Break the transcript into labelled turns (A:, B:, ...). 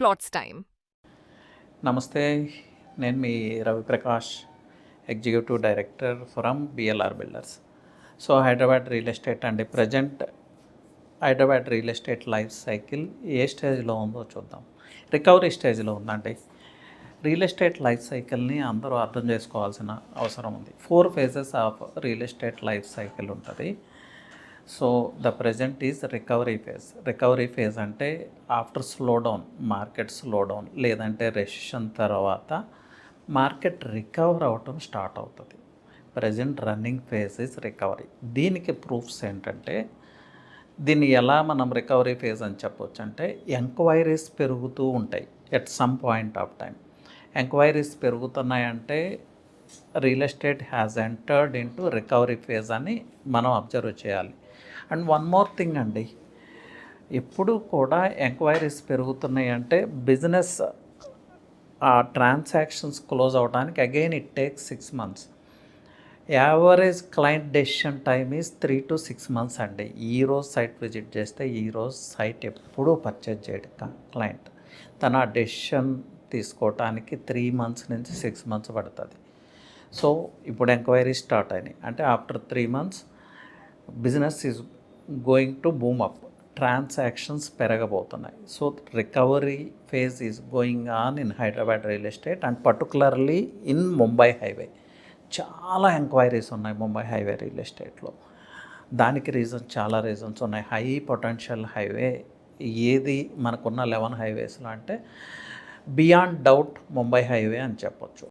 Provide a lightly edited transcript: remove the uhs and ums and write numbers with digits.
A: plots time.
B: నమస్తే, నేను మీ Raviprakash, executive director from BLR builders. So Hyderabad real estate అండి, present Hyderabad real estate life cycle ఏ స్టేజ్లో ఉందో చూద్దాం. రికవరీ స్టేజ్లో ఉందండి. రియల్ ఎస్టేట్ లైఫ్ సైకిల్ని అందరూ అర్థం చేసుకోవాల్సిన అవసరం ఉంది. 4 phases of real estate life cycle ఉంటుంది. So the present is recovery phase. Recovery phase అంటే ఆఫ్టర్ స్లోడౌన్, మార్కెట్ స్లోడౌన్ లేదంటే రెసిషన్ తర్వాత మార్కెట్ రికవర్ అవ్వటం స్టార్ట్ అవుతుంది. Present running phase is recovery. దీనికి ప్రూఫ్స్ ఏంటంటే, దీన్ని ఎలా మనం రికవరీ ఫేజ్ అని చెప్పొచ్చు అంటే, ఎంక్వైరీస్ పెరుగుతూ ఉంటాయి at some point of time. Enquiries పెరుగుతున్నాయంటే real estate has entered in to recovery phase అని మనం అబ్జర్వ్ చేయాలి. అండ్ వన్ మోర్ థింగ్ అండి, ఎప్పుడు కూడా ఎంక్వైరీస్ పెరుగుతున్నాయి అంటే బిజినెస్ ట్రాన్సాక్షన్స్ క్లోజ్ అవడానికి again it takes 6 months. Average client decision time is 3 to 6 months అండి. ఈరోజు సైట్ విజిట్ చేస్తే ఈరోజు సైట్ ఎప్పుడూ పర్చేజ్ చేయడం క్లయింట్ తన డెసిషన్ తీసుకోవటానికి 3 months నుంచి 6 months పడుతుంది. సో ఇప్పుడు ఎంక్వైరీ స్టార్ట్ అయినాయి అంటే after 3 months business is going to boom up, transactions పెరగబోతున్నాయి. So recovery phase is going on in Hyderabad real estate and particularly in Mumbai highway. చాలా ఎంక్వైరీస్ ఉన్నాయి ముంబై హైవే రియల్ ఎస్టేట్లో. దానికి చాలా రీజన్స్ ఉన్నాయి. హై పొటెన్షియల్ హైవే ఏది మనకున్న 11 హైవేస్లో అంటే బియాండ్ డౌట్ ముంబై హైవే అని చెప్పొచ్చు.